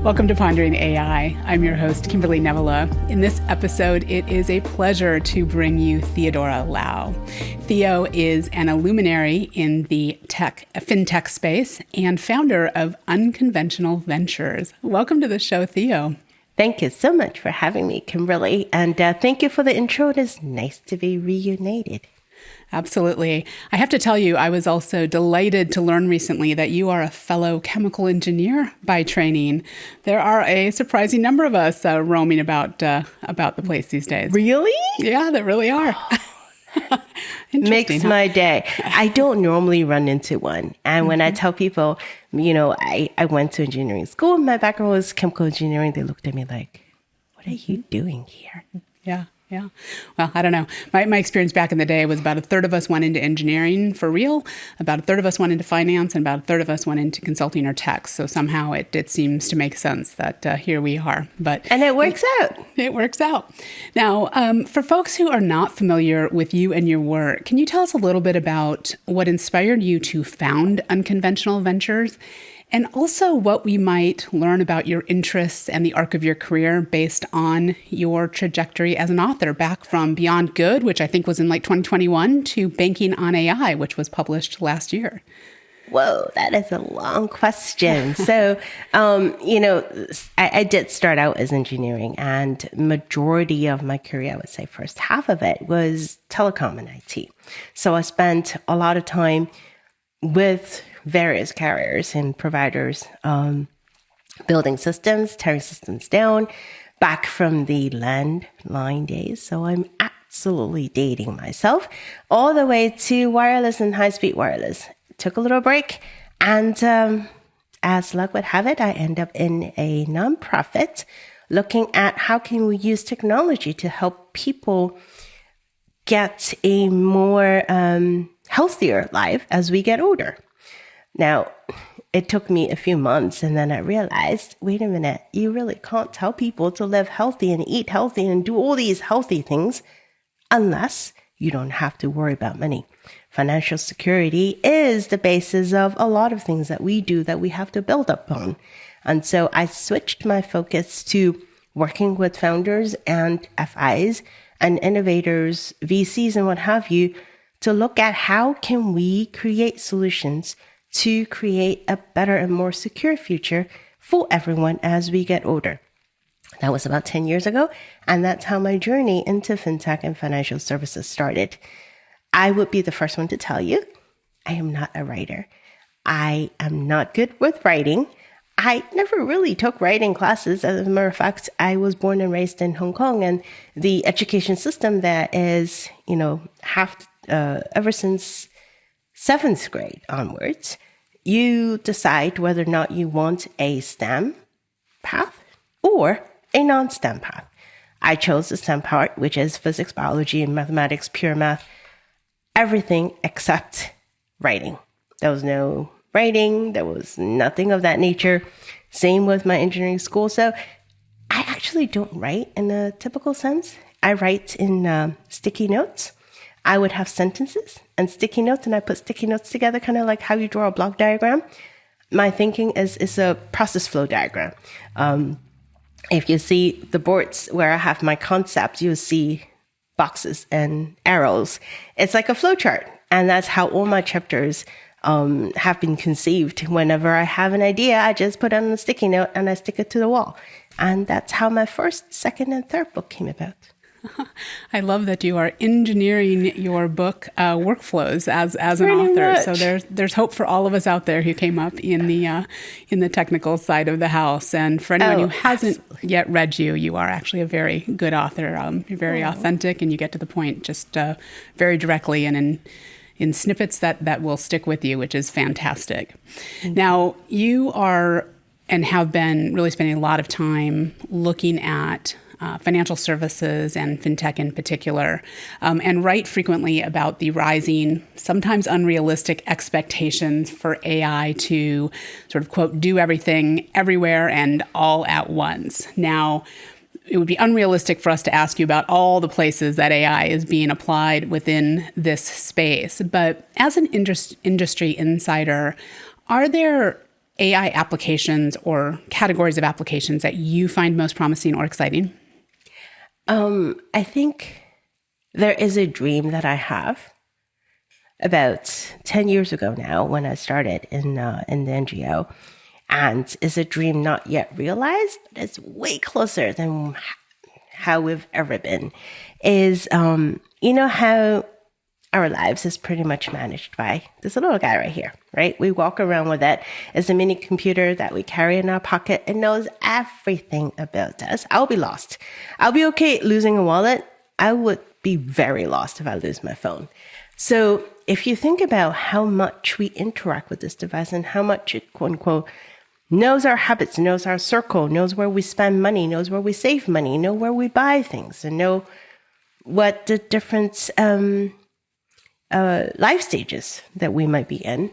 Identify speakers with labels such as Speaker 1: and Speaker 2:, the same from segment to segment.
Speaker 1: Welcome to Pondering AI. I'm your host, Kimberly Nevela. In this episode, it is a pleasure to bring you Theodora Lau. Theo is an luminary in the FinTech space and founder of Unconventional Ventures. Welcome to the show, Theo.
Speaker 2: Thank you so much for having me, Kimberly. And thank you for the intro. It is nice to be reunited.
Speaker 1: Absolutely. I have to tell you, I was also delighted to learn recently that you are a fellow chemical engineer by training. There are a surprising number of us roaming about the place these days.
Speaker 2: Really?
Speaker 1: Yeah, there really are.
Speaker 2: Makes my day. I don't normally run into one. And when I tell people, I went to engineering school, my background was chemical engineering, they looked at me like, what are you doing here?
Speaker 1: Yeah. Well, I don't know. My experience back in the day was about a third of us went into engineering for real, about a third of us went into finance, and about a third of us went into consulting or tech. So somehow it seems to make sense that here we are.
Speaker 2: And it works out.
Speaker 1: It works out. Now, for folks who are not familiar with you and your work, can you tell us a little bit about what inspired you to found Unconventional Ventures? And also what we might learn about your interests and the arc of your career based on your trajectory as an author back from Beyond Good, which I think was in 2021, to Banking on AI, which was published last year.
Speaker 2: Whoa, that is a long question. So, I did start out as engineering, and majority of my career, I would say first half of it, was telecom and IT. So I spent a lot of time with various carriers and providers, building systems, tearing systems down, back from the landline days. So I'm absolutely dating myself all the way to wireless and high-speed wireless. Took a little break, and as luck would have it, I end up in a nonprofit looking at how can we use technology to help people get a more healthier life as we get older. Now, it took me a few months, and then I realized, wait a minute, you really can't tell people to live healthy and eat healthy and do all these healthy things unless you don't have to worry about money. Financial security is the basis of a lot of things that we do that we have to build upon. And so I switched my focus to working with founders and FIs and innovators, VCs, and what have you, to look at how can we create solutions to create a better and more secure future for everyone as we get older. That was about 10 years ago, and that's how my journey into fintech and financial services started. I would be the first one to tell you, I am not a writer. I am not good with writing. I never really took writing classes. As a matter of fact, I was born and raised in Hong Kong, and the education system there is, ever since 7th grade onwards, you decide whether or not you want a STEM path or a non-STEM path. I chose the STEM part, which is physics, biology, and mathematics, pure math, everything except writing. There was no writing. There was nothing of that nature. Same with my engineering school. So I actually don't write in a typical sense. I write in sticky notes. I would have sentences and sticky notes, and I put sticky notes together, kind of like how you draw a block diagram. My thinking is a process flow diagram. If you see the boards where I have my concepts, you'll see boxes and arrows. It's like a flow chart, and that's how all my chapters have been conceived. Whenever I have an idea, I just put it on a sticky note and I stick it to the wall. And that's how my first, second, and third book came about.
Speaker 1: I love that you are engineering your book workflows as an author.
Speaker 2: Much.
Speaker 1: So there's hope for all of us out there who came up in the technical side of the house. And for anyone who hasn't yet read you, you are actually a very good author. You're very authentic, and you get to the point just very directly and in snippets that will stick with you, which is fantastic. Now, you are and have been really spending a lot of time looking at financial services and fintech in particular, and write frequently about the rising, sometimes unrealistic expectations for AI to sort of, quote, do everything everywhere and all at once. Now, it would be unrealistic for us to ask you about all the places that AI is being applied within this space. But as an industry insider, are there AI applications or categories of applications that you find most promising or exciting?
Speaker 2: I think there is a dream that I have about 10 years ago now when I started in the NGO, and is a dream not yet realized, but it's way closer than how we've ever been, is, how our lives is pretty much managed by this little guy right here, right? We walk around with it as a mini computer that we carry in our pocket. It knows everything about us. I'll be lost. I'll be okay losing a wallet. I would be very lost if I lose my phone. So if you think about how much we interact with this device and how much it, quote unquote, knows our habits, knows our circle, knows where we spend money, knows where we save money, know where we buy things, and know what the different life stages that we might be in.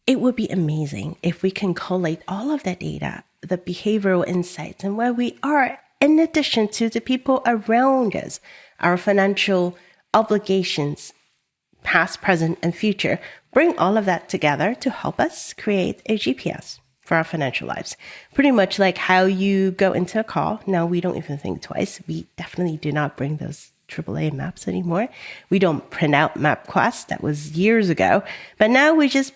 Speaker 2: It would be amazing if we can collate all of that data, the behavioral insights, and where we are, in addition to the people around us, our financial obligations, past, present, and future. Bring all of that together to help us create a GPS for our financial lives. Pretty much like how you go into a call. Now, we don't even think twice. We definitely do not bring those AAA maps anymore. We don't print out MapQuest. That was years ago. But now we just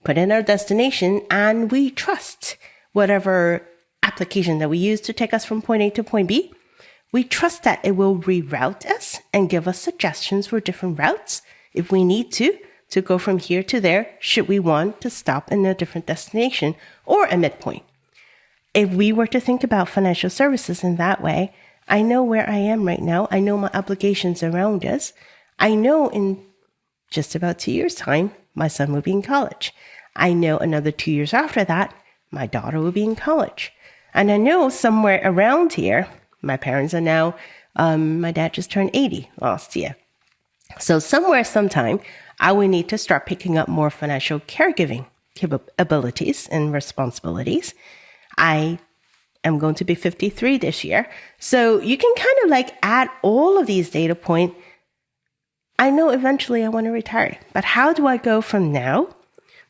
Speaker 2: put in our destination and we trust whatever application that we use to take us from point A to point B. We trust that it will reroute us and give us suggestions for different routes if we need to go from here to there, should we want to stop in a different destination or a midpoint. If we were to think about financial services in that way, I know where I am right now. I know my obligations around us. I know in just about 2 years' time, my son will be in college. I know another 2 years after that, my daughter will be in college. And I know somewhere around here, my parents are now, my dad just turned 80 last year. So somewhere, sometime, I will need to start picking up more financial caregiving abilities and responsibilities. I am going to be 53 this year. So you can kind of like add all of these data points. I know eventually I want to retire, but how do I go from now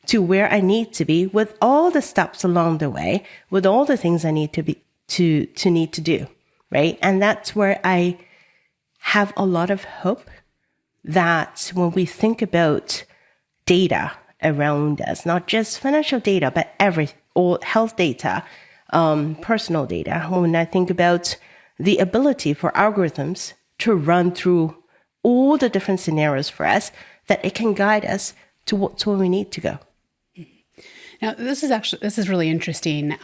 Speaker 2: to where I need to be with all the steps along the way, with all the things I need to be to need to do, right? And that's where I have a lot of hope that when we think about data around us, not just financial data, but all health data, personal data, when I think about the ability for algorithms to run through all the different scenarios for us, that it can guide us to where we need to go.
Speaker 1: Now, this is really interesting.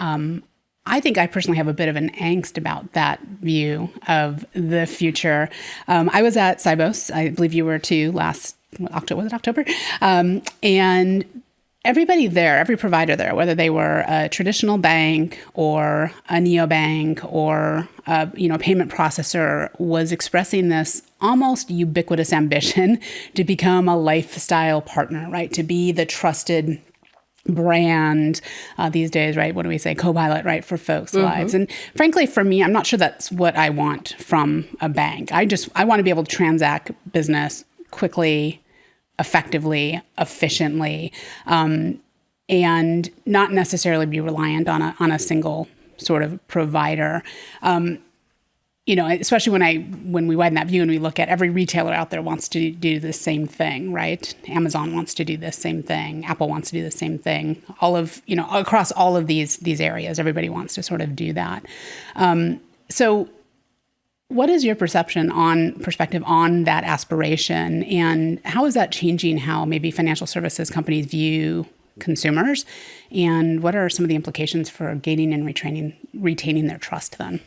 Speaker 1: I think I personally have a bit of an angst about that view of the future. I was at Sibos, I believe you were too, last October, was it October? And everybody there, every provider there, whether they were a traditional bank or a neobank or a payment processor, was expressing this almost ubiquitous ambition to become a lifestyle partner, right? To be the trusted brand these days, right? What do we say? Co-pilot, right? For folks' lives. And frankly, for me, I'm not sure that's what I want from a bank. I want to be able to transact business quickly, effectively, efficiently, and not necessarily be reliant on a single sort of provider. Especially when we widen that view and we look at every retailer out there wants to do the same thing, right? Amazon wants to do the same thing. Apple wants to do the same thing. Across all of these areas, everybody wants to sort of do that. So what is your perspective on that aspiration, and how is that changing how maybe financial services companies view consumers, and what are some of the implications for gaining and retaining their trust then?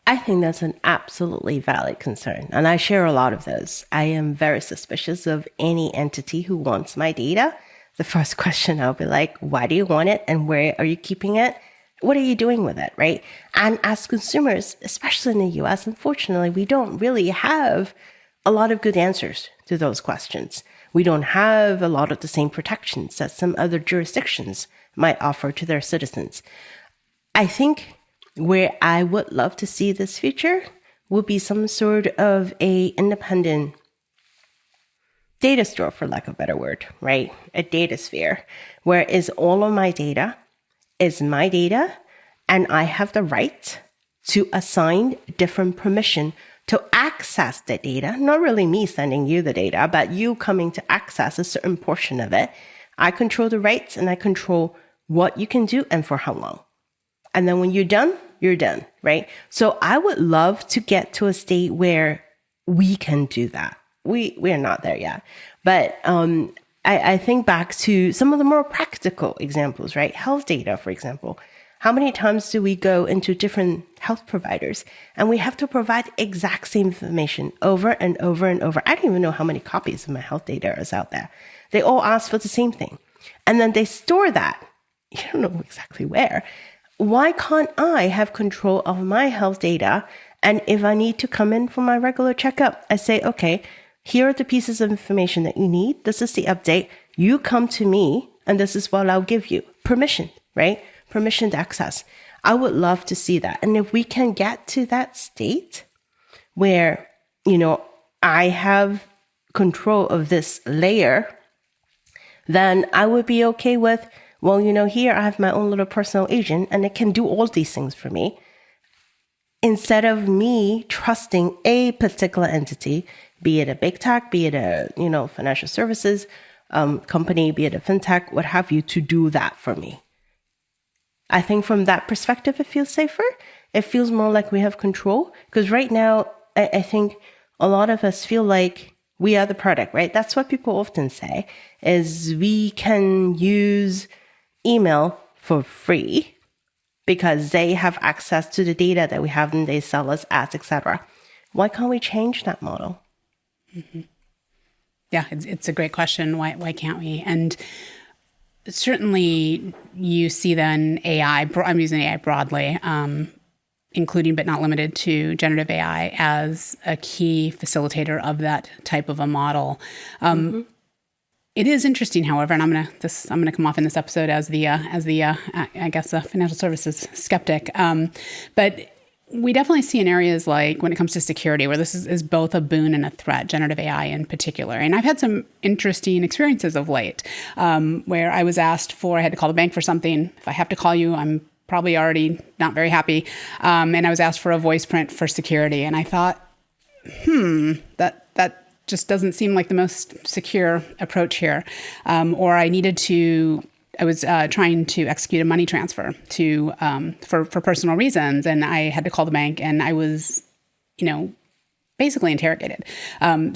Speaker 2: I think that's an absolutely valid concern, and I share a lot of those. I am very suspicious of any entity who wants my data. The first question I'll be like, why do you want it, and where are you keeping it? What are you doing with it, right? And as consumers, especially in the US, unfortunately, we don't really have a lot of good answers to those questions. We don't have a lot of the same protections that some other jurisdictions might offer to their citizens. I think where I would love to see this future would be some sort of a independent data store, for lack of a better word, right? A data sphere, where is all of my data is my data, and I have the right to assign different permission to access the data. Not really me sending you the data, but you coming to access a certain portion of it. I control the rights and I control what you can do and for how long. And then when you're done, right? So I would love to get to a state where we can do that. We are not there yet. But I think back to some of the more practical examples, right? Health data, for example. How many times do we go into different health providers and we have to provide exact same information over and over and over? I don't even know how many copies of my health data is out there. They all ask for the same thing. And then they store that. You don't know exactly where. Why can't I have control of my health data? And if I need to come in for my regular checkup, I say, okay, here are the pieces of information that you need. This is the update. You come to me and this is what I'll give you. Permission, right? Permission to access. I would love to see that. And if we can get to that state where, I have control of this layer, then I would be okay with, well, here I have my own little personal agent and it can do all these things for me. Instead of me trusting a particular entity, be it a big tech, be it a, financial services company, be it a FinTech, what have you, to do that for me. I think from that perspective, it feels safer. It feels more like we have control. Because right now, I think a lot of us feel like we are the product, right? That's what people often say, is we can use email for free because they have access to the data that we have and they sell us ads, etc. Why can't we change that model?
Speaker 1: Mm-hmm. Yeah, it's a great question. Why can't we? And certainly you see then AI, I'm using AI broadly, including but not limited to generative AI as a key facilitator of that type of a model. It is interesting, however, and I'm gonna come off in this episode as the I guess a financial services skeptic, but we definitely see in areas like when it comes to security, where this is both a boon and a threat, generative AI in particular. And I've had some interesting experiences of late where I was asked I had to call the bank for something. If I have to call you, I'm probably already not very happy. And I was asked for a voice print for security. And I thought, that just doesn't seem like the most secure approach here. Or I was trying to execute a money transfer for personal reasons, and I had to call the bank, and I was, basically interrogated.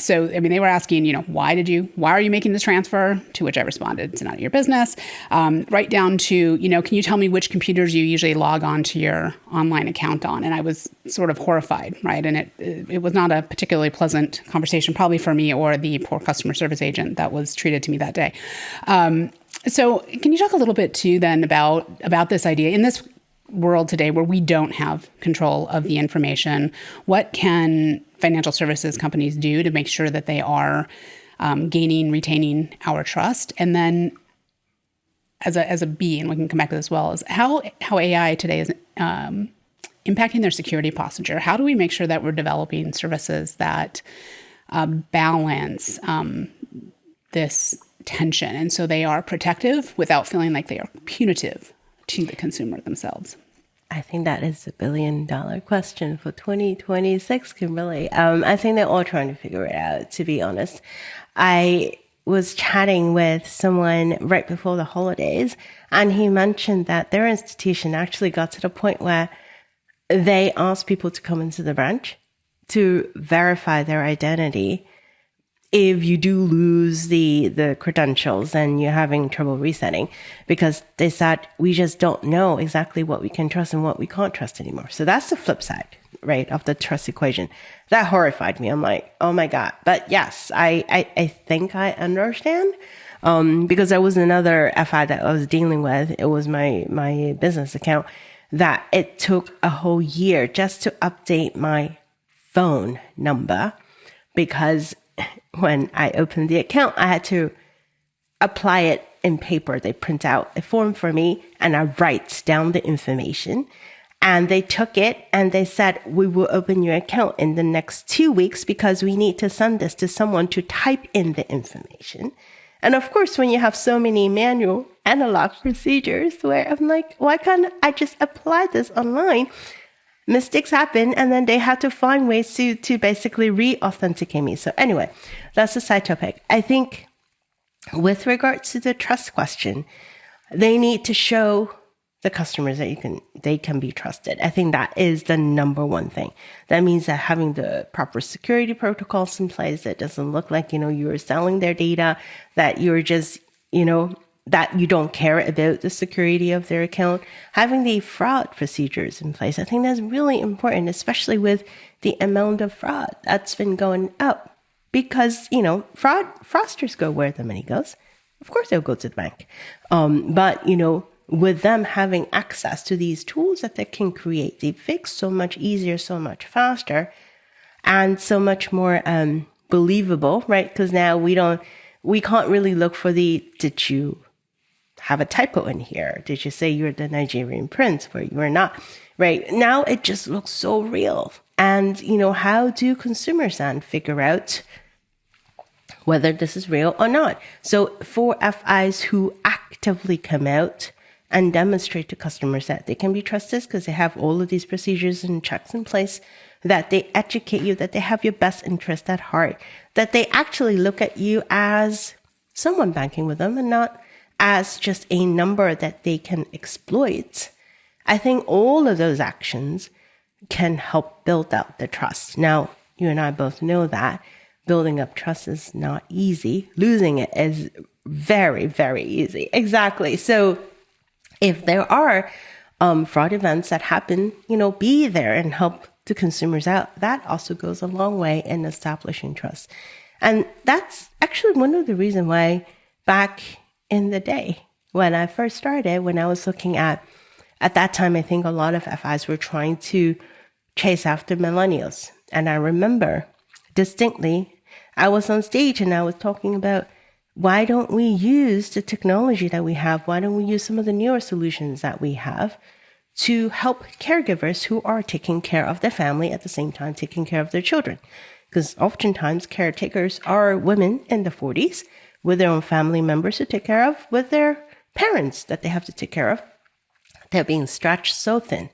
Speaker 1: So, they were asking, why are you making this transfer? To which I responded, it's none of your business. Right down to, can you tell me which computers you usually log on to your online account on? And I was sort of horrified, right? And it was not a particularly pleasant conversation, probably for me or the poor customer service agent that was treated to me that day. So can you talk a little bit too then about this idea in this world today where we don't have control of the information? What can financial services companies do to make sure that they are retaining our trust? And then as a B, and we can come back to this as well, is how AI today is impacting their security posture. How do we make sure that we're developing services that balance this tension, and so they are protective without feeling like they are punitive to the consumer themselves?
Speaker 2: I think that is the $1 billion question for 2026, Kimberly. I think they're all trying to figure it out, to be honest. I was chatting with someone right before the holidays, and he mentioned that their institution actually got to the point where they asked people to come into the branch to verify their identity if you do lose the credentials and you're having trouble resetting, because they said, we just don't know exactly what we can trust and what we can't trust anymore. So that's the flip side, right, of the trust equation. That horrified me. I'm like, oh my God. But yes, I think I understand, because there was another FI that I was dealing with. It was my business account that it took a whole year just to update my phone number, because when I opened the account, I had to apply it in paper. They print out a form for me and I write down the information. And they took it and they said, we will open your account in the next 2 weeks because we need to send this to someone to type in the information. And of course, when you have so many manual analog procedures where I'm like, why can't I just apply this online? Mistakes happen, and then they had to find ways to basically re-authenticate me. So anyway, that's a side topic. I think with regards to the trust question, they need to show the customers that they can be trusted. I think that is the number one thing. That means that having the proper security protocols in place, that doesn't look like, you're selling their data, that you're just, that you don't care about the security of their account. Having the fraud procedures in place, I think that's really important, especially with the amount of fraud that's been going up. Because, fraudsters go where the money goes. Of course, they'll go to the bank. But, with them having access to these tools that they can create, they fix so much easier, so much faster, and so much more believable, right? Because now we can't really look for did you have a typo in here? Did you say you're the Nigerian prince where you are not? Right now, it just looks so real. And, how do consumers then figure out whether this is real or not? So for FIs who actively come out and demonstrate to customers that they can be trusted because they have all of these procedures and checks in place, that they educate you, that they have your best interest at heart, that they actually look at you as someone banking with them and not as just a number that they can exploit. I think all of those actions can help build up the trust. Now, you and I both know that building up trust is not easy. Losing it is very, very easy. Exactly. So if there are fraud events that happen, be there and help the consumers out. That also goes a long way in establishing trust. And that's actually one of the reasons why back in the day, when I first started, when I was looking at that time, I think a lot of FIs were trying to chase after millennials. And I remember distinctly, I was on stage and I was talking about, why don't we use the technology that we have? Why don't we use some of the newer solutions that we have to help caregivers who are taking care of their family at the same time taking care of their children? Because oftentimes caretakers are women in the 40s with their own family members to take care of, with their parents that they have to take care of. They're being stretched so thin.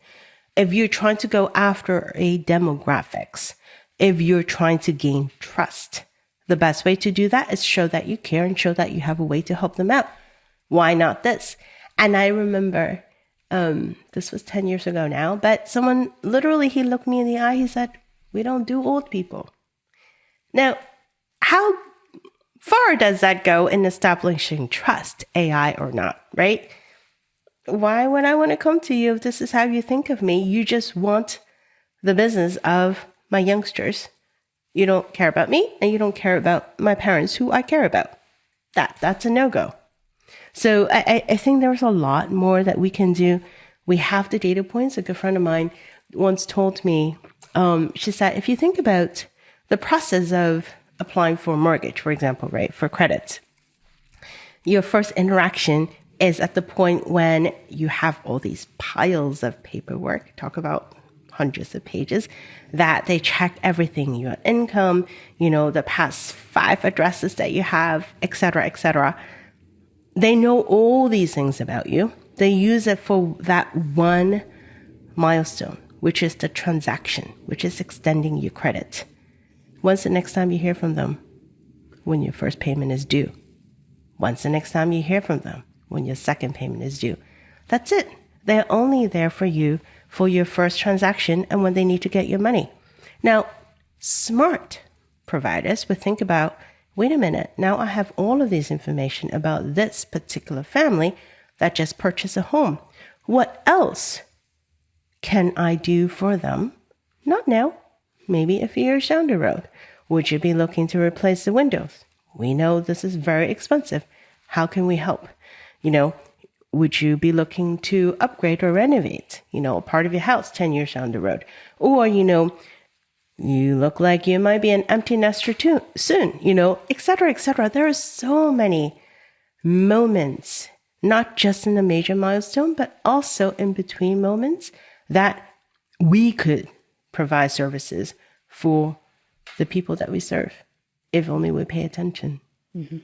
Speaker 2: If you're trying to go after a demographics, if you're trying to gain trust, the best way to do that is show that you care and show that you have a way to help them out. Why not this? And I remember, this was 10 years ago now, but someone literally, he looked me in the eye. He said, we don't do old people. Now, how far does that go in establishing trust, AI or not, right? Why would I want to come to you if this is how you think of me? You just want the business of my youngsters. You don't care about me, and you don't care about my parents, who I care about. That's a no-go. So I think there's a lot more that we can do. We have the data points. A good friend of mine once told me, she said, if you think about the process of applying for a mortgage, for example, right, for credit, your first interaction is at the point when you have all these piles of paperwork, talk about hundreds of pages, that they check everything, your income, the past 5 addresses that you have, et cetera, et cetera. They know all these things about you. They use it for that one milestone, which is the transaction, which is extending your credit. When's the next time you hear from them? When your first payment is due. When's the next time you hear from them? When your second payment is due. That's it. They're only there for you for your first transaction and when they need to get your money. Now, smart providers would think about, wait a minute, now I have all of this information about this particular family that just purchased a home. What else can I do for them? Not now, maybe a few years down the road. Would you be looking to replace the windows? We know this is very expensive. How can we help? Would you be looking to upgrade or renovate, a part of your house 10 years down the road? Or, you look like you might be an empty nester soon, et cetera, et cetera. There are so many moments, not just in the major milestone, but also in between moments that we could provide services for the people that we serve, if only we pay attention.
Speaker 1: Mm-hmm.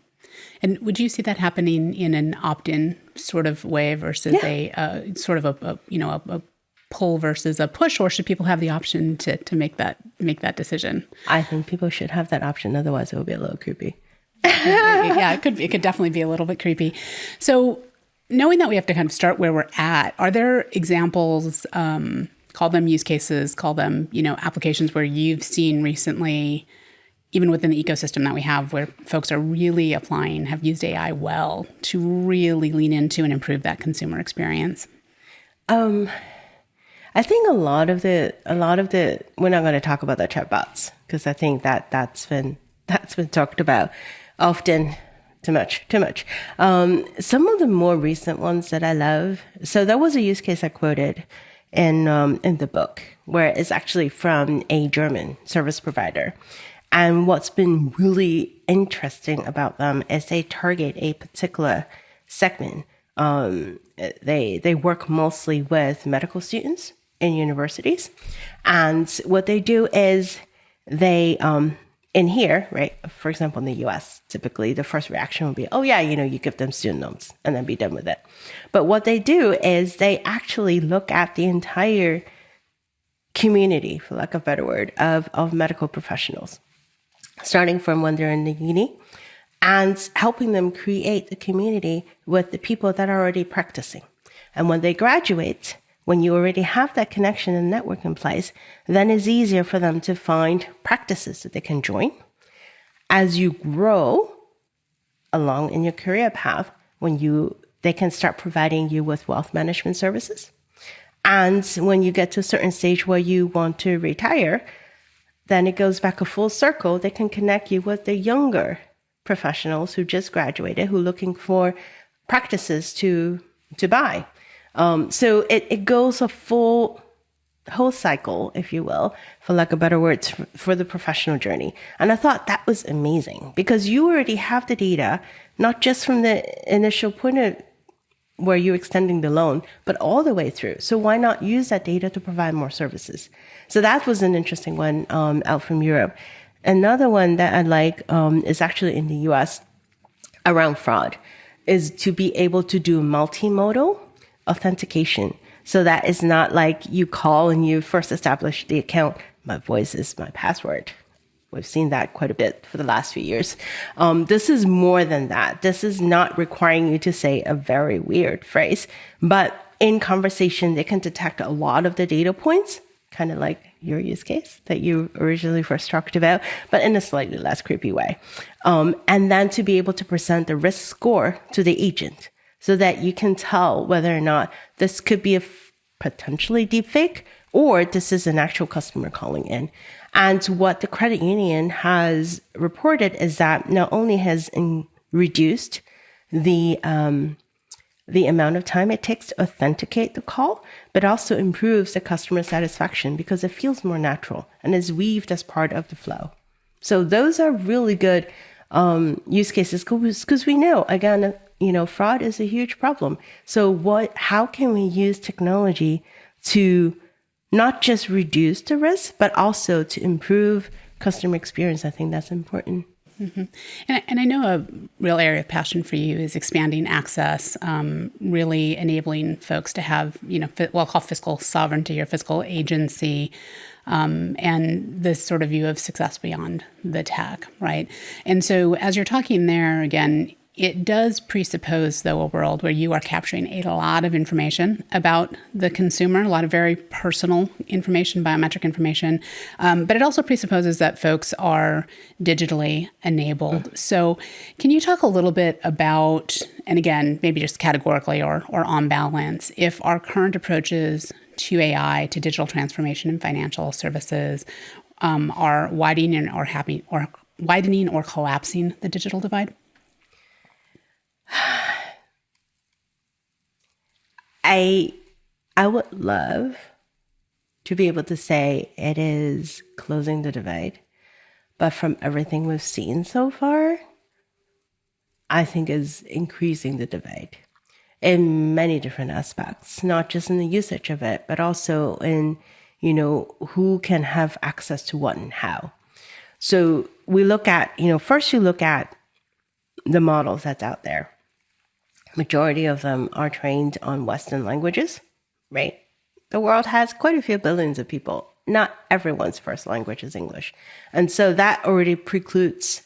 Speaker 1: And would you see that happening in an opt-in sort of way versus a sort of a pull versus a push, or should people have the option to make that decision?
Speaker 2: I think people should have that option. Otherwise, it will be a little creepy.
Speaker 1: Yeah, it could definitely be a little bit creepy. So, knowing that we have to kind of start where we're at, are there examples? Call them use cases, call them applications where you've seen recently, even within the ecosystem that we have, where folks are really applying, have used AI well to really lean into and improve that consumer experience?
Speaker 2: I think a lot of the we're not going to talk about the chatbots because I think that's been talked about often too much. Some of the more recent ones that I love. So there was a use case I quoted in the book where it's actually from a German service provider. And what's been really interesting about them is they target a particular segment. They work mostly with medical students in universities. And what they do is they, in here, right, for example, in the US, typically the first reaction would be, oh yeah, you give them student loans and then be done with it. But what they do is they actually look at the entire community, for lack of a better word, of medical professionals, starting from when they're in the uni and helping them create the community with the people that are already practicing. And when they graduate, when you already have that connection and network in place, then it's easier for them to find practices that they can join. As you grow along in your career path, they can start providing you with wealth management services. And when you get to a certain stage where you want to retire, then it goes back a full circle. They can connect you with the younger professionals who just graduated, who are looking for practices to buy. So it goes a whole cycle, if you will, for lack of better words, for the professional journey. And I thought that was amazing because you already have the data, not just from the initial point of where you're extending the loan, but all the way through. So why not use that data to provide more services? So that was an interesting one out from Europe. Another one that I like is actually in the US around fraud, is to be able to do multimodal authentication. So that it's not like you call and you first establish the account. My voice is my password. We've seen that quite a bit for the last few years. This is more than that. This is not requiring you to say a very weird phrase, but in conversation, they can detect a lot of the data points, kind of like your use case that you originally first talked about, but in a slightly less creepy way. And then to be able to present the risk score to the agent so that you can tell whether or not this could be a potentially deepfake or this is an actual customer calling in. And what the credit union has reported is that not only has reduced the amount of time it takes to authenticate the call, but also improves the customer satisfaction because it feels more natural and is weaved as part of the flow. So those are really good use cases because we know, again, fraud is a huge problem. So how can we use technology to not just reduce the risk, but also to improve customer experience? I think that's important.
Speaker 1: Mm-hmm. And I know a real area of passion for you is expanding access, really enabling folks to have, what I'll call fiscal sovereignty or fiscal agency, and this sort of view of success beyond the tech, right? And so as you're talking there, again, it does presuppose, though, a world where you are capturing a lot of information about the consumer, a lot of very personal information, biometric information. But it also presupposes that folks are digitally enabled. Mm-hmm. So can you talk a little bit about, and again, maybe just categorically or on balance, if our current approaches to AI, to digital transformation in financial services, are widening or collapsing the digital divide?
Speaker 2: I would love to be able to say it is closing the divide, but from everything we've seen so far, I think is increasing the divide. in many different aspects, not just in the usage of it, but also in, who can have access to what and how. So we look at, first you look at the models that's out there. Majority of them are trained on Western languages, right? The world has quite a few billions of people. Not everyone's first language is English. And so that already precludes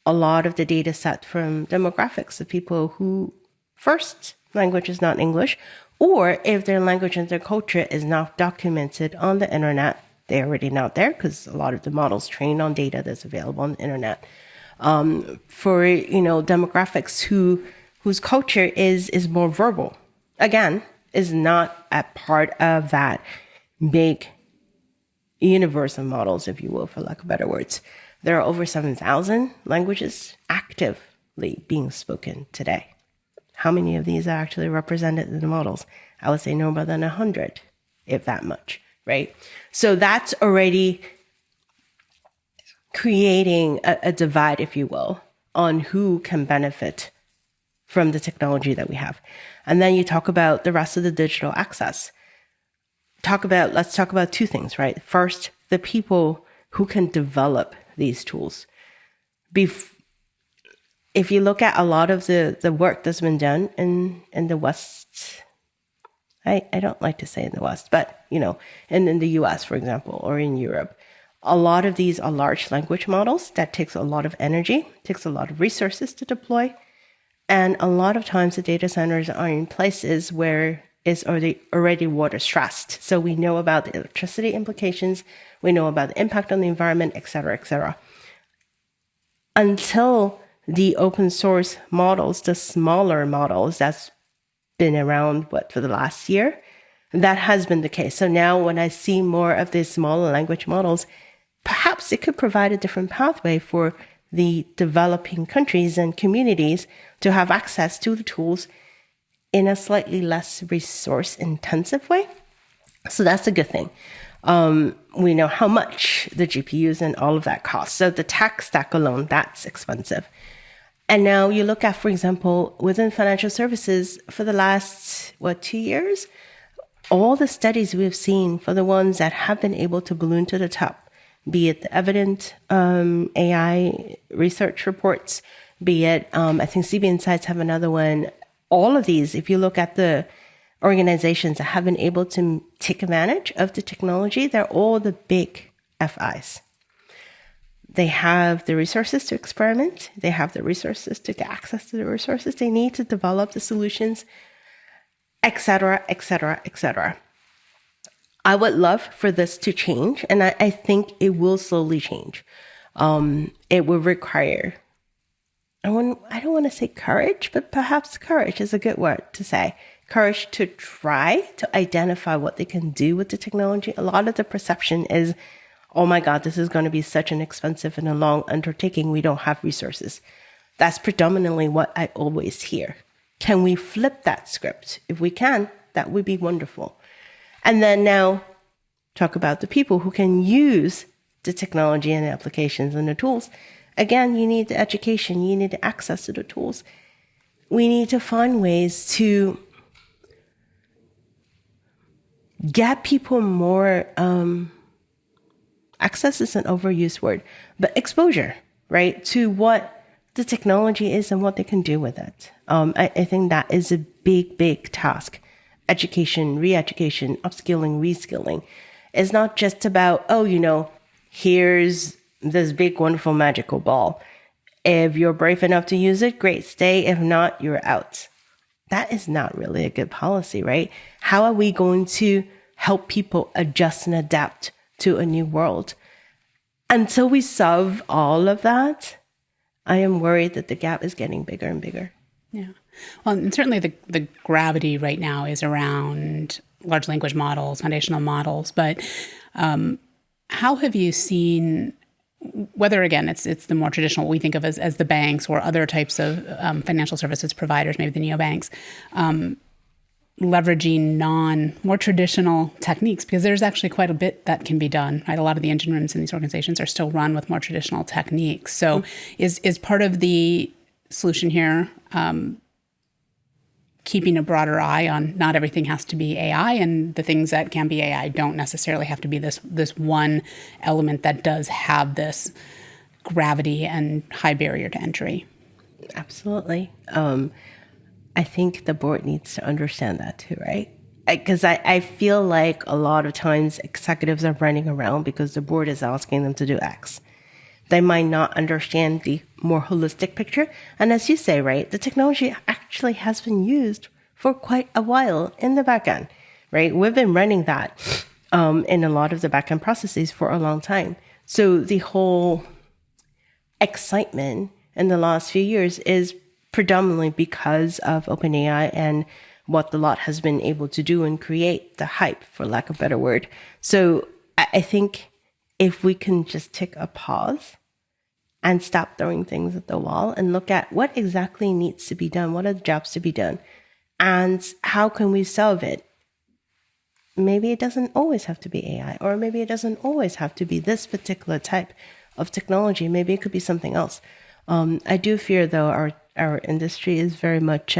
Speaker 2: a lot of the data set from demographics of people who first language is not English, or if their language and their culture is not documented on the internet, they're already not there because a lot of the models trained on data that's available on the internet. For, demographics whose culture is more verbal, again, is not a part of that big universe of models, if you will, for lack of better words. There are over 7,000 languages actively being spoken today. How many of these are actually represented in the models? I would say no more than 100, if that much, right? So that's already creating a divide, if you will, on who can benefit from the technology that we have. And then you talk about the rest of the digital access. Let's talk about two things, right? First, the people who can develop these tools. If you look at a lot of the work that's been done in the West, I don't like to say in the West, but, in the US, for example, or in Europe, a lot of these are large language models that takes a lot of energy, takes a lot of resources to deploy. And a lot of times the data centers are in places where it's already water stressed. So we know about the electricity implications, we know about the impact on the environment, et cetera, et cetera. Until the open source models, the smaller models that's been around, for the last year, that has been the case. So now when I see more of these smaller language models, perhaps it could provide a different pathway for the developing countries and communities to have access to the tools in a slightly less resource intensive way. So that's a good thing. We know how much the GPUs and all of that costs. So the tech stack alone, that's expensive. And now you look at, for example, within financial services for the last, 2 years, all the studies we've seen for the ones that have been able to balloon to the top, be it the evident AI research reports, be it, I think CB Insights have another one. All of these, if you look at the organizations that have been able to take advantage of the technology, they're all the big FIs. They have the resources to experiment. They have the resources to get access to the resources they need to develop the solutions, et cetera, et cetera, et cetera. I would love for this to change, and I think it will slowly change. It will require, I don't want to say courage, but perhaps courage is a good word to say. Courage to try to identify what they can do with the technology. A lot of the perception is, oh my God, this is going to be such an expensive and a long undertaking. We don't have resources. That's predominantly what I always hear. Can we flip that script? If we can, that would be wonderful. And then now talk about the people who can use the technology and the applications and the tools. Again, you need the education. You need the access to the tools. We need to find ways to get people more, access is an overused word, but exposure, right, to what the technology is and what they can do with it. I think that is a big, big task. Education, re-education, upskilling, reskilling. It's not just about, here's this big, wonderful, magical ball. If you're brave enough to use it, great, stay. If not, you're out. That is not really a good policy, right? How are we going to help people adjust and adapt to a new world? Until we solve all of that, I am worried that the gap is getting bigger and bigger.
Speaker 1: Yeah. Well, and certainly the gravity right now is around large language models, foundational models. But how have you seen, whether, again, it's the more traditional, what we think of as the banks or other types of financial services providers, maybe the neobanks, leveraging more traditional techniques, because there's actually quite a bit that can be done, right? A lot of the engine rooms in these organizations are still run with more traditional techniques. So is part of the solution here keeping a broader eye on not everything has to be AI, and the things that can be AI don't necessarily have to be this one element that does have this gravity and high barrier to entry.
Speaker 2: Absolutely. I think the board needs to understand that too, right? Because I feel like a lot of times executives are running around because the board is asking them to do X. They might not understand the more holistic picture. And as you say, right, the technology actually has been used for quite a while in the backend, right? We've been running that in a lot of the backend processes for a long time. So the whole excitement in the last few years is predominantly because of OpenAI and what the lot has been able to do and create the hype, for lack of a better word. So I think if we can just take a pause and stop throwing things at the wall and look at what exactly needs to be done, what are the jobs to be done, and how can we solve it? Maybe it doesn't always have to be AI, or maybe it doesn't always have to be this particular type of technology. Maybe it could be something else. I do fear, though, our industry is very much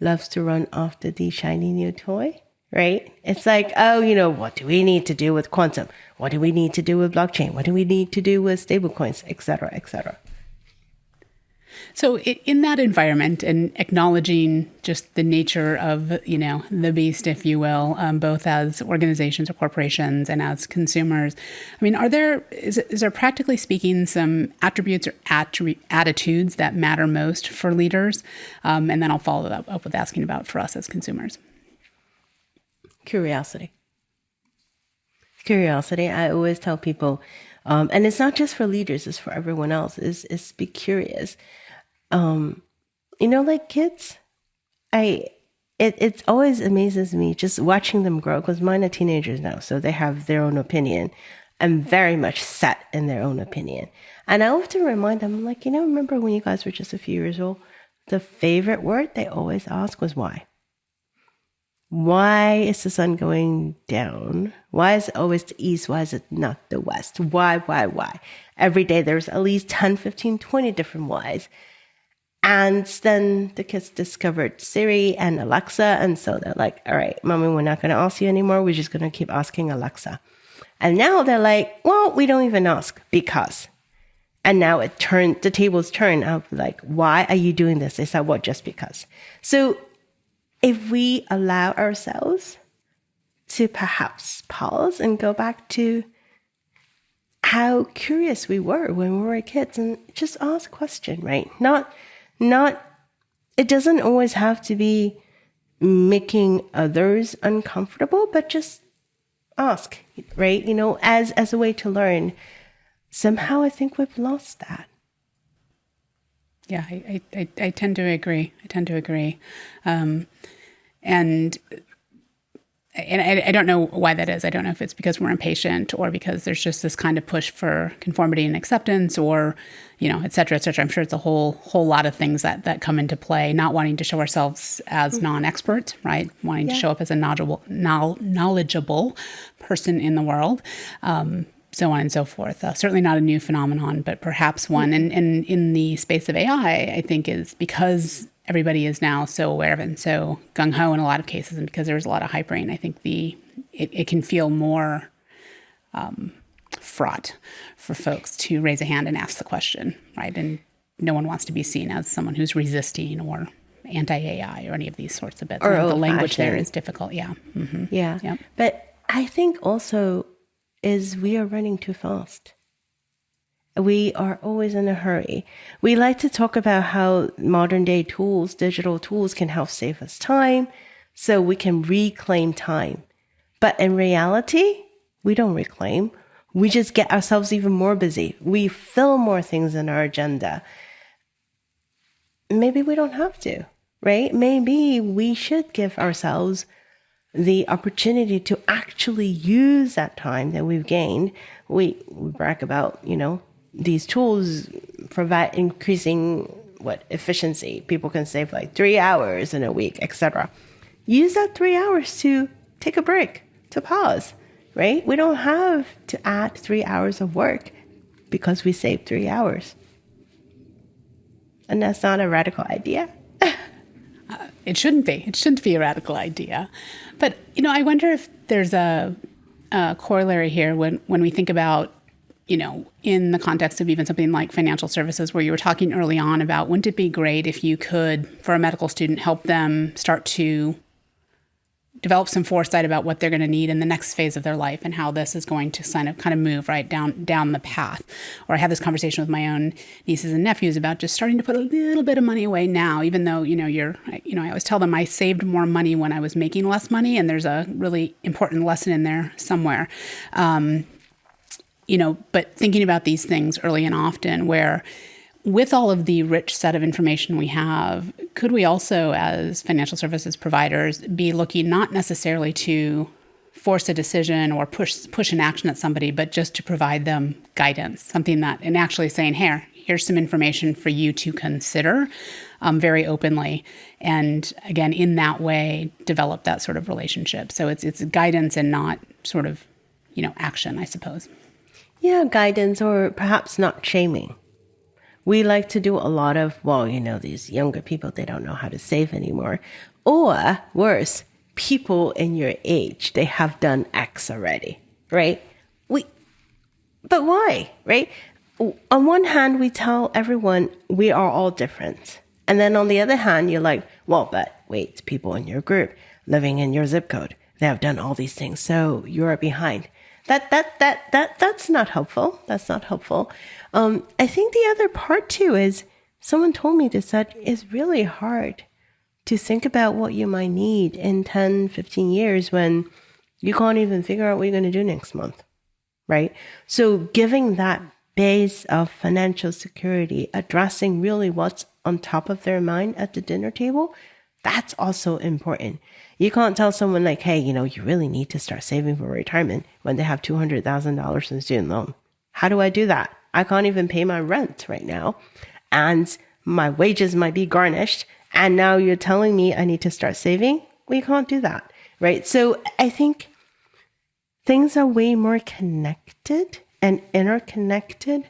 Speaker 2: loves to run after the shiny new toy, right? It's like, oh, what do we need to do with quantum? What do we need to do with blockchain? What do we need to do with stablecoins, et cetera, et cetera?
Speaker 1: So in that environment and acknowledging just the nature of, the beast, if you will, both as organizations or corporations and as consumers, I mean, is there practically speaking some attributes or attitudes that matter most for leaders? And then I'll follow that up with asking about for us as consumers.
Speaker 2: Curiosity. I always tell people, and it's not just for leaders, it's for everyone else, is be curious. Like kids, it always amazes me just watching them grow, because mine are teenagers now, so they have their own opinion and very much set in their own opinion. And I often remind them, I'm like, remember when you guys were just a few years old, the favorite word they always ask was why. Why is the sun going down? Why is it always the east? Why is it not the west? Why? Every day there's at least 10, 15, 20 different whys. And then the kids discovered Siri and Alexa. And so they're like, all right, mommy, we're not going to ask you anymore. We're just going to keep asking Alexa. And now they're like, well, we don't even ask because. And now the tables turn out like, why are you doing this? They said, well, just because. So if we allow ourselves to perhaps pause and go back to how curious we were when we were kids and just ask a question, right? Not, it doesn't always have to be making others uncomfortable, but just ask, right? As a way to learn. Somehow I think we've lost that.
Speaker 1: Yeah, I tend to agree. And I don't know why that is. I don't know if it's because we're impatient or because there's just this kind of push for conformity and acceptance or, et cetera, et cetera. I'm sure it's a whole lot of things that come into play, not wanting to show ourselves as non-expert, right? Wanting to show up as a knowledgeable person in the world. So on and so forth. Certainly not a new phenomenon, but perhaps one. And in the space of AI, I think is because everybody is now so aware of it and so gung-ho in a lot of cases, and because there's a lot of hype brain, I think it can feel more fraught for folks to raise a hand and ask the question, right? And no one wants to be seen as someone who's resisting or anti-AI or any of these sorts of bits.
Speaker 2: Or
Speaker 1: the language there is difficult, yeah. Mm-hmm.
Speaker 2: Yeah.
Speaker 1: Yep.
Speaker 2: But I think also is we are running too fast. We are always in a hurry. We like to talk about how modern day tools, digital tools can help save us time so we can reclaim time. But in reality, we don't reclaim. We just get ourselves even more busy. We fill more things in our agenda. Maybe we don't have to, right? Maybe we should give ourselves the opportunity to actually use that time that we've gained. We brag about, these tools provide increasing efficiency. People can save like 3 hours in a week, etc. Use that 3 hours to take a break, to pause, right? We don't have to add 3 hours of work because we saved 3 hours. And that's not a radical idea.
Speaker 1: It shouldn't be. It shouldn't be a radical idea. But, I wonder if there's a corollary here when we think about, in the context of even something like financial services, where you were talking early on about, wouldn't it be great if you could, for a medical student, help them start to develop some foresight about what they're going to need in the next phase of their life and how this is going to kind of move right down the path. Or I have this conversation with my own nieces and nephews about just starting to put a little bit of money away now, even though, I always tell them I saved more money when I was making less money, and there's a really important lesson in there somewhere. But thinking about these things early and often, where with all of the rich set of information we have, could we also, as financial services providers, be looking not necessarily to force a decision or push an action at somebody, but just to provide them guidance, something that, and actually saying, here's some information for you to consider very openly. And again, in that way, develop that sort of relationship. So it's guidance and not sort of, action, I suppose.
Speaker 2: Yeah, guidance, or perhaps not shaming. We like to do a lot of, these younger people, they don't know how to save anymore. Or worse, people in your age, they have done X already, right? But why, right? On one hand, we tell everyone we are all different. And then on the other hand, you're like, but wait, people in your group living in your zip code, they have done all these things, so you're behind. That's not helpful. That's not helpful. I think the other part too is, someone told me this, that it's really hard to think about what you might need in 10, 15 years when you can't even figure out what you're going to do next month, right? So giving that base of financial security, addressing really what's on top of their mind at the dinner table, that's also important. You can't tell someone like, hey, you really need to start saving for retirement when they have $200,000 in student loan. How do I do that? I can't even pay my rent right now, and my wages might be garnished. And now you're telling me I need to start saving? We can't do that, right? So I think things are way more connected and interconnected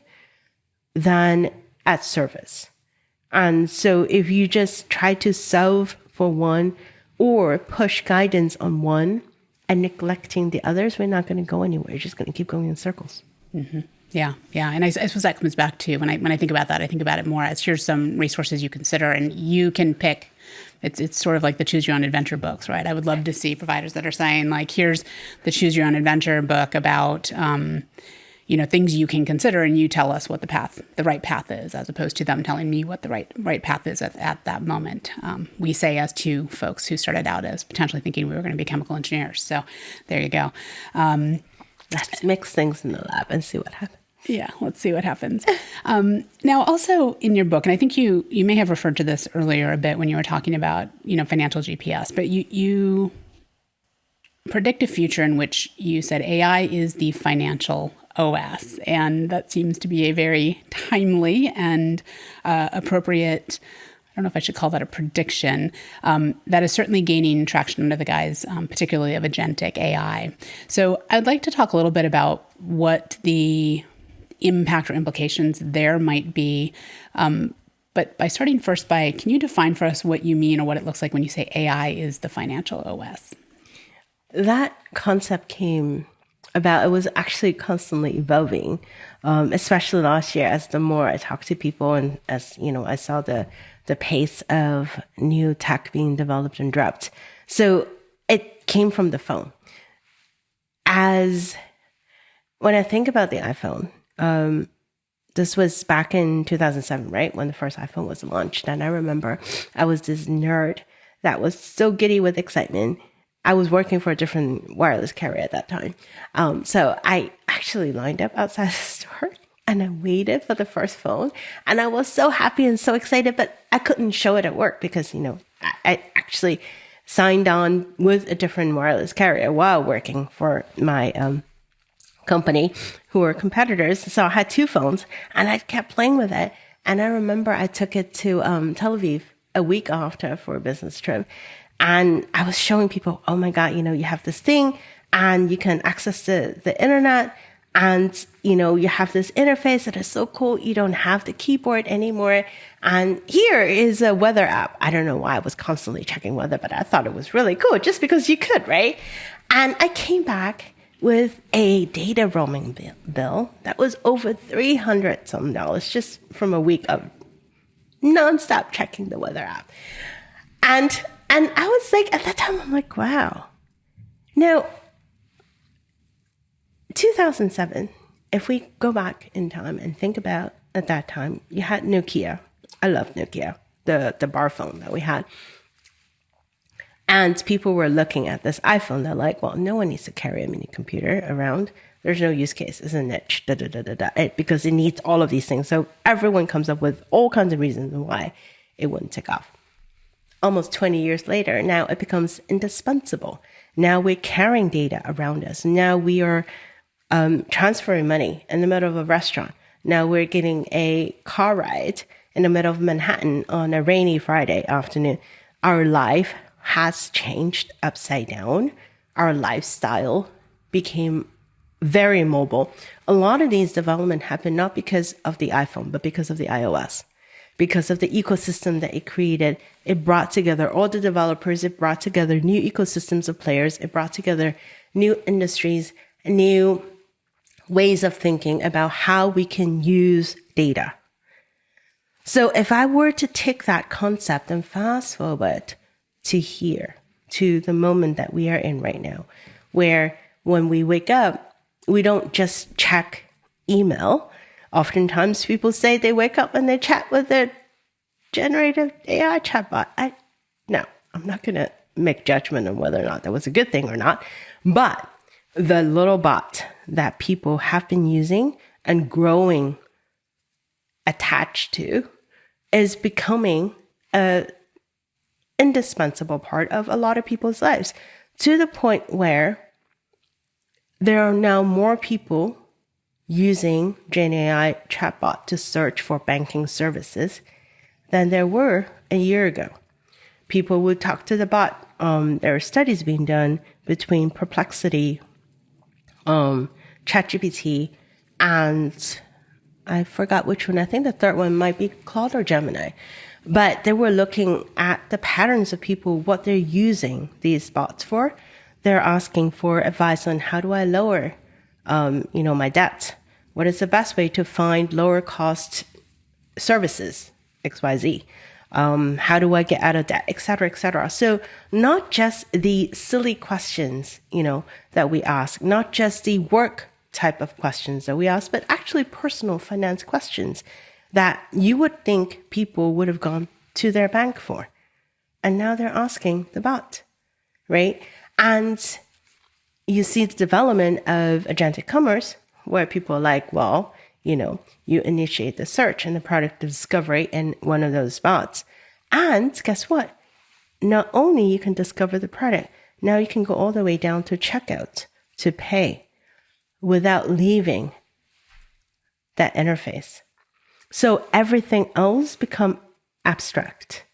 Speaker 2: than at surface. And so if you just try to solve for one or push guidance on one and neglecting the others, we're not going to go anywhere. You're just going to keep going in circles.
Speaker 1: Mm-hmm. Yeah. And I suppose that comes back to, when I think about that, I think about it more as, here's some resources you consider, and you can pick. It's sort of like the Choose Your Own Adventure books, right? I would love to see providers that are saying, like, here's the Choose Your Own Adventure book about, things you can consider, and you tell us what the right path is, as opposed to them telling me what the right path is at that moment. We say, as two folks who started out as potentially thinking we were going to be chemical engineers. So there you go.
Speaker 2: Let's mix things in the lab and see what happens.
Speaker 1: Yeah, let's see what happens. Now, also in your book, and I think you may have referred to this earlier a bit when you were talking about, financial GPS, but you predict a future in which you said AI is the financial OS. And that seems to be a very timely and appropriate, I don't know if I should call that a prediction, that is certainly gaining traction under the guise, particularly of agentic AI. So I'd like to talk a little bit about what the impact or implications there might be. But by starting first can you define for us what you mean, or what it looks like when you say AI is the financial OS?
Speaker 2: That concept came about, it was actually constantly evolving, especially last year, as the more I talked to people, and as, I saw the pace of new tech being developed and dropped. So it came from the phone. As when I think about the iPhone, this was back in 2007, right? When the first iPhone was launched. And I remember I was this nerd that was so giddy with excitement. I was working for a different wireless carrier at that time. So I actually lined up outside the store and I waited for the first phone. And I was so happy and so excited, but I couldn't show it at work because, I actually signed on with a different wireless carrier while working for my company, who were competitors. So I had two phones and I kept playing with it. And I remember I took it to Tel Aviv a week after for a business trip. And I was showing people, oh my God, you have this thing and you can access the internet And, you have this interface that is so cool. You don't have the keyboard anymore. And here is a weather app. I don't know why I was constantly checking weather, but I thought it was really cool just because you could, right? And I came back with a data roaming bill that was over $300 some just from a week of nonstop checking the weather app. And I was like, at that time, I'm like, wow. Now, 2007, if we go back in time and think about at that time, you had Nokia. I love Nokia, the bar phone that we had. And people were looking at this iPhone. They're like, well, no one needs to carry a mini computer around. There's no use case. It's a niche, because it needs all of these things. So everyone comes up with all kinds of reasons why it wouldn't take off. Almost 20 years later, now it becomes indispensable. Now we're carrying data around us. Now we are transferring money in the middle of a restaurant. Now we're getting a car ride in the middle of Manhattan on a rainy Friday afternoon. Our life has changed upside down. Our lifestyle became very mobile. A lot of these development happened not because of the iPhone, but because of the iOS. Because of the ecosystem that it created, it brought together all the developers, it brought together new ecosystems of players, it brought together new industries, new ways of thinking about how we can use data. So if I were to take that concept and fast forward to here, to the moment that we are in right now, where when we wake up, we don't just check email. Oftentimes people say they wake up and they chat with their generative AI chatbot. No, I'm not going to make judgment on whether or not that was a good thing or not. But the little bot that people have been using and growing attached to is becoming a indispensable part of a lot of people's lives, to the point where there are now more people using GenAI chatbot to search for banking services than there were a year ago. People would talk to the bot. There are studies being done between Perplexity, ChatGPT, and I forgot which one. I think the third one might be Claude or Gemini. But they were looking at the patterns of people, what they're using these bots for. They're asking for advice on how do I lower, my debt? What is the best way to find lower cost services, XYZ? How do I get out of debt, et cetera, et cetera. So not just the silly questions, that we ask, not just the work type of questions that we ask, but actually personal finance questions that you would think people would have gone to their bank for. And now they're asking the bot, right? And you see the development of agentic commerce, where people are like, well, you initiate the search and the product discovery in one of those bots. And guess what? Not only you can discover the product, now you can go all the way down to checkout, to pay, without leaving that interface. So everything else become abstract.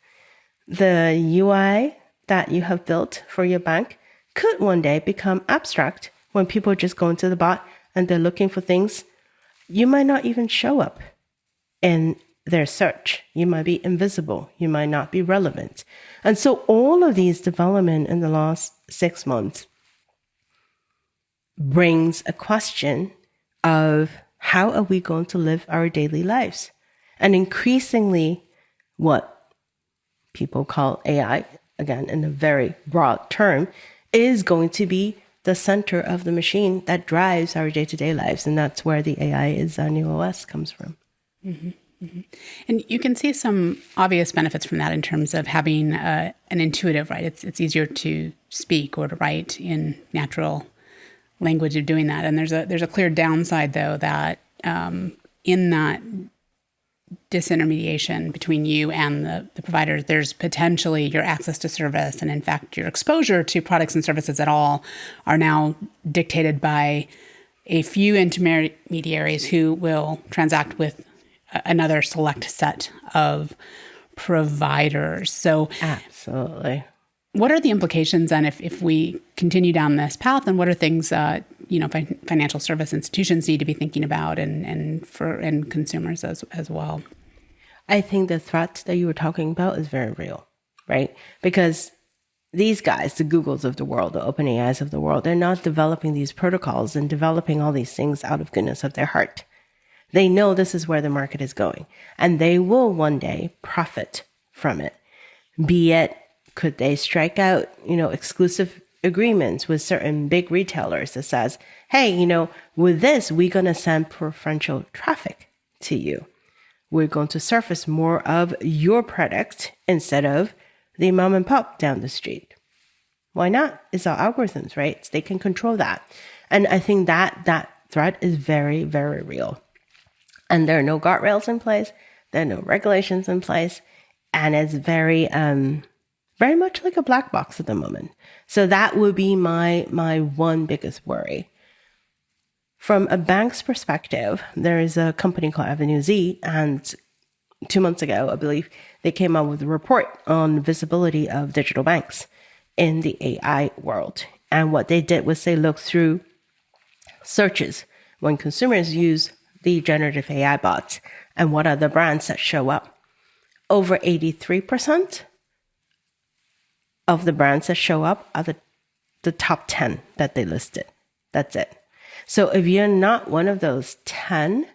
Speaker 2: The UI that you have built for your bank could one day become abstract when people just go into the bot and they're looking for things. You might not even show up in their search. You might be invisible. You might not be relevant. And so all of these development in the last 6 months brings a question of how are we going to live our daily lives? And increasingly, what people call AI, again, in a very broad term, is going to be the center of the machine that drives our day-to-day lives. And that's where the AI is our new OS comes from.
Speaker 1: Mm-hmm. Mm-hmm. And you can see some obvious benefits from that in terms of having an intuitive, right? It's easier to speak or to write in natural language of doing that. And there's a clear downside, though, that in that disintermediation between you and the provider, there's potentially your access to service and, in fact, your exposure to products and services at all are now dictated by a few intermediaries who will transact with another select set of providers. So
Speaker 2: absolutely.
Speaker 1: What are the implications then if we continue down this path, and what are things financial service institutions need to be thinking about, and consumers as well.
Speaker 2: I think the threat that you were talking about is very real, right? Because these guys, the Googles of the world, the OpenAIs of the world, they're not developing these protocols and developing all these things out of goodness of their heart. They know this is where the market is going, and they will one day profit from it. Be it, could they strike out, exclusive agreements with certain big retailers that says, hey, with this, we're going to send preferential traffic to you. We're going to surface more of your product instead of the mom and pop down the street. Why not? It's our algorithms, right? They can control that. And I think that threat is very, very real. And there are no guardrails in place. There are no regulations in place. And it's very, very much like a black box at the moment. So that would be my one biggest worry. From a bank's perspective, there is a company called Avenue Z, and 2 months ago, I believe, they came out with a report on visibility of digital banks in the AI world. And what they did was they looked through searches when consumers use the generative AI bots and what are the brands that show up. Over 83% of the brands that show up are the top 10 that they listed. That's it. So if you're not one of those 10,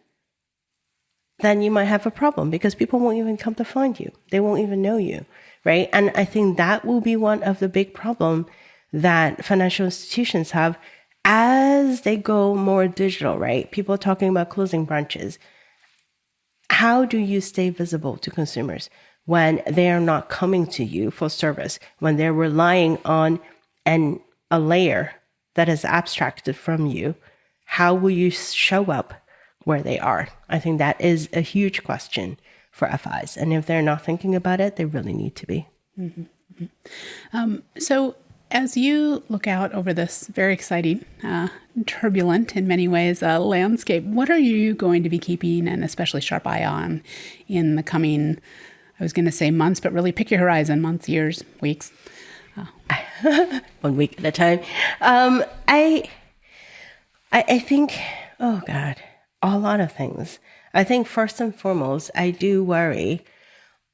Speaker 2: then you might have a problem because people won't even come to find you. They won't even know you, right? And I think that will be one of the big problems that financial institutions have as they go more digital, right? People are talking about closing branches. How do you stay visible to consumers when they are not coming to you for service, when they're relying on a layer that is abstracted from you? How will you show up where they are? I think that is a huge question for FIs. And if they're not thinking about it, they really need to be.
Speaker 1: Mm-hmm. So as you look out over this very exciting, turbulent in many ways landscape, what are you going to be keeping an especially sharp eye on in the coming, I was going to say months, but really pick your horizon, months, years, weeks?
Speaker 2: 1 week at a time. I think, oh God, a lot of things. I think first and foremost, I do worry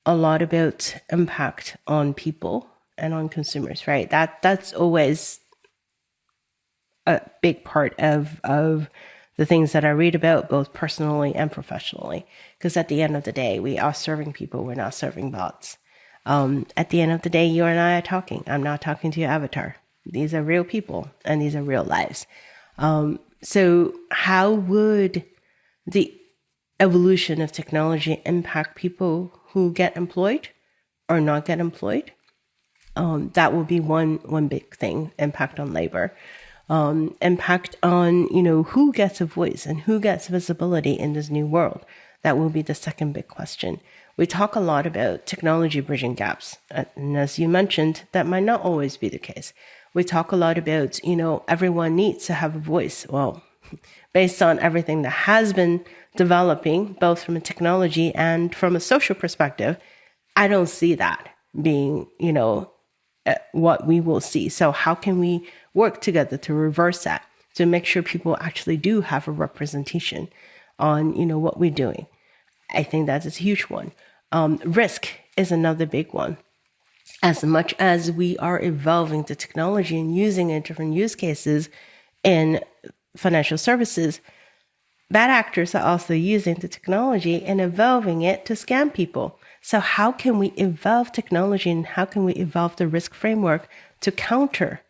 Speaker 2: a lot about impact on people and on consumers, right? That's always a big part of the things that I read about, both personally and professionally. Because at the end of the day, we are serving people. We're not serving bots. At the end of the day, you and I are talking. I'm not talking to your avatar. These are real people and these are real lives. So how would the evolution of technology impact people who get employed or not get employed? That will be one big thing, impact on labor. Impact on, who gets a voice and who gets visibility in this new world. That will be the second big question. We talk a lot about technology bridging gaps. And as you mentioned, that might not always be the case. We talk a lot about, everyone needs to have a voice. Well, based on everything that has been developing, both from a technology and from a social perspective, I don't see that being, what we will see. So how can we work together to reverse that, to make sure people actually do have a representation on, what we're doing? I think that is a huge one. Risk is another big one. As much as we are evolving the technology and using it in different use cases in financial services, bad actors are also using the technology and evolving it to scam people. So how can we evolve technology and how can we evolve the risk framework to counter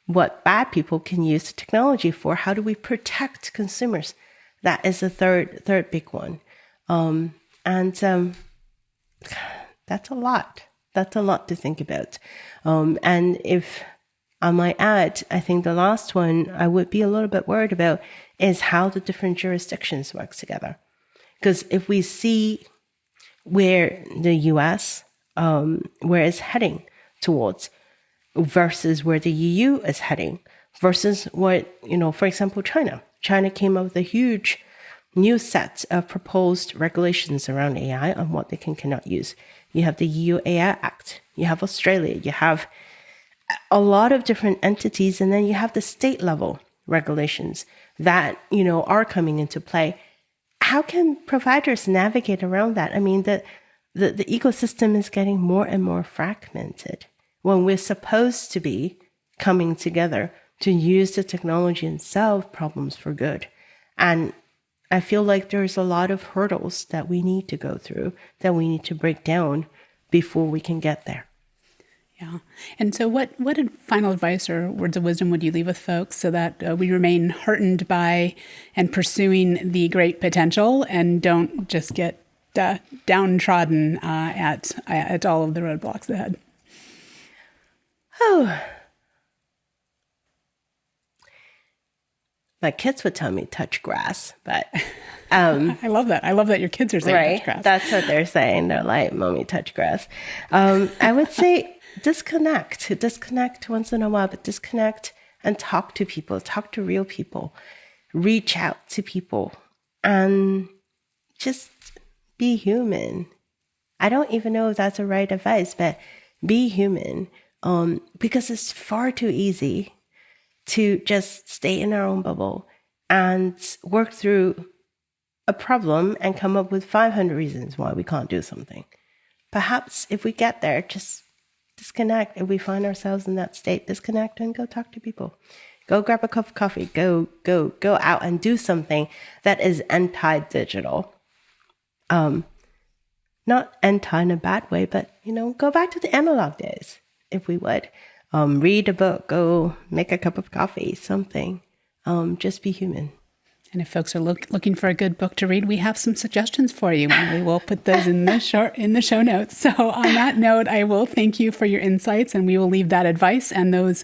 Speaker 2: what bad people can use the technology for? How do we protect consumers? That is the third big one. That's a lot. That's a lot to think about. And if I might add, I think the last one I would be a little bit worried about is how the different jurisdictions work together. Because if we see where the US, where it's heading towards versus where the EU is heading versus what, for example, China came up with a huge new set of proposed regulations around AI on what they cannot use. You have the EU AI Act, you have Australia, you have a lot of different entities, and then you have the state level regulations that, are coming into play. How can providers navigate around that? I mean, the ecosystem is getting more and more fragmented when we're supposed to be coming together to use the technology and solve problems for good. And I feel like there's a lot of hurdles that we need to go through, that we need to break down before we can get there.
Speaker 1: Yeah. And so what final advice or words of wisdom would you leave with folks so that we remain heartened by and pursuing the great potential and don't just get downtrodden at all of the roadblocks ahead?
Speaker 2: Oh. My kids would tell me touch grass, but
Speaker 1: I love that. I love that your kids are saying touch grass.
Speaker 2: That's what they're saying. They're like, "Mommy, touch grass." I would say disconnect once in a while, but disconnect and talk to people, talk to real people, reach out to people, and just be human. I don't even know if that's the right advice, but be human, because it's far too easy to just stay in our own bubble and work through a problem and come up with 500 reasons why we can't do something. Perhaps if we get there, just disconnect. If we find ourselves in that state, disconnect and go talk to people. Go grab a cup of coffee. Go out and do something that is anti-digital. Not anti in a bad way, but, go back to the analog days, if we would. Read a book, go make a cup of coffee, something. Just be human.
Speaker 1: And if folks are looking for a good book to read, we have some suggestions for you, and we will put those in the show notes. So on that note, I will thank you for your insights, and we will leave that advice and those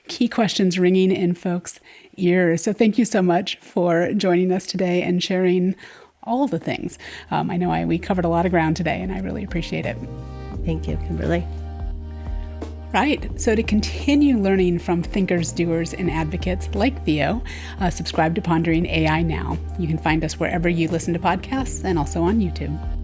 Speaker 1: key questions ringing in folks' ears. So thank you so much for joining us today and sharing all the things. I know we covered a lot of ground today, and I really appreciate it.
Speaker 2: Thank you, Kimberly.
Speaker 1: Right. So to continue learning from thinkers, doers, and advocates like Theo, subscribe to Pondering AI now. You can find us wherever you listen to podcasts and also on YouTube.